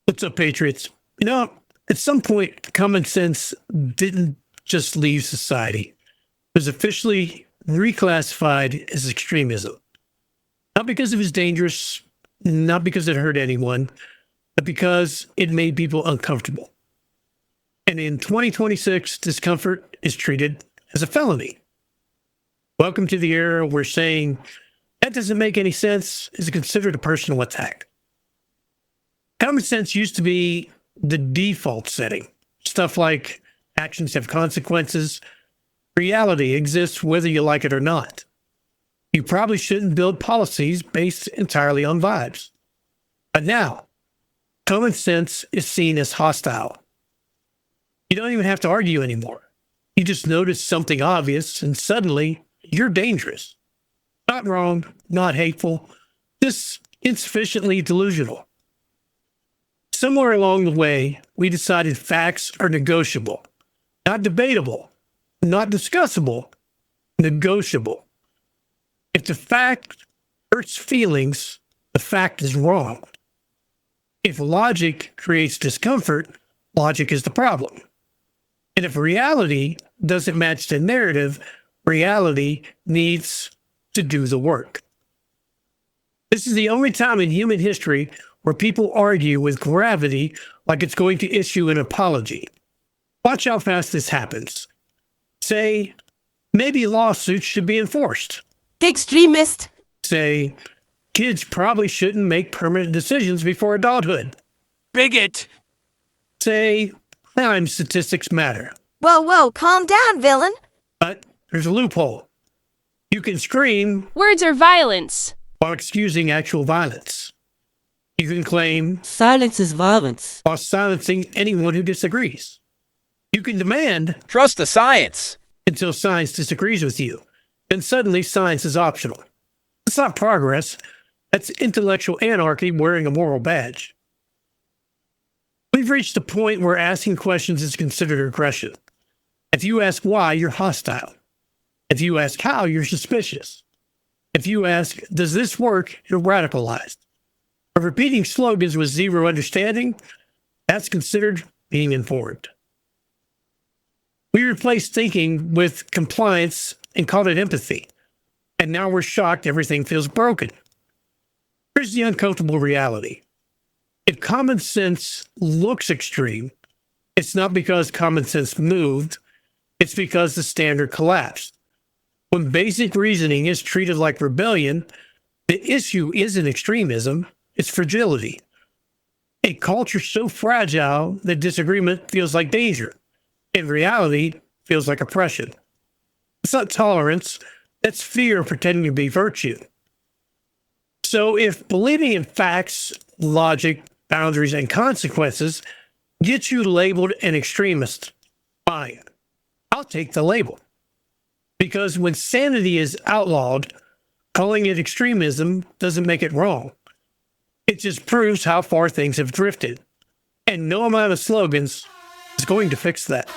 What's up, Patriots? At some point, common sense didn't just leave society. It was officially reclassified as extremism. Not because it was dangerous, not because it hurt anyone, but because it made people uncomfortable. And in 2026, discomfort is treated as a felony. Welcome to the era where saying, that doesn't make any sense, is considered a personal attack. Common sense used to be the default setting. Stuff like actions have consequences. Reality exists whether you like it or not. You probably shouldn't build policies based entirely on vibes. But now, common sense is seen as hostile. You don't even have to argue anymore. You just notice something obvious and suddenly you're dangerous. Not wrong, not hateful, just insufficiently delusional. Somewhere along the way, we decided facts are negotiable, not debatable, not discussable, negotiable. If the fact hurts feelings, the fact is wrong. If logic creates discomfort, logic is the problem. And if reality doesn't match the narrative, reality needs to do the work. This is the only time in human history where people argue with gravity like it's going to issue an apology. Watch how fast this happens. Say, maybe lawsuits should be enforced. Extremist. Say, kids probably shouldn't make permanent decisions before adulthood. Bigot. Say, crime statistics matter. Whoa, calm down, villain. But there's a loophole. You can scream Words are violence. while excusing actual violence. You can claim Silence is violence. while silencing anyone who disagrees. You can demand Trust the science. until science disagrees with you. Then suddenly science is optional. It's not progress. That's intellectual anarchy wearing a moral badge. We've reached a point where asking questions is considered aggression. If you ask why, you're hostile. If you ask how, you're suspicious. If you ask, does this work, you're radicalized. But repeating slogans with zero understanding, that's considered being informed. We replaced thinking with compliance and called it empathy. And now we're shocked everything feels broken. Here's the uncomfortable reality. If common sense looks extreme, it's not because common sense moved, it's because the standard collapsed. When basic reasoning is treated like rebellion, the issue isn't extremism, it's fragility. A culture so fragile that disagreement feels like danger. In reality, feels like oppression. It's not tolerance, that's fear pretending to be virtue. So if believing in facts, logic, boundaries, and consequences gets you labeled an extremist, fine. I'll take the label. Because when sanity is outlawed, calling it extremism doesn't make it wrong. It just proves how far things have drifted. And no amount of slogans is going to fix that.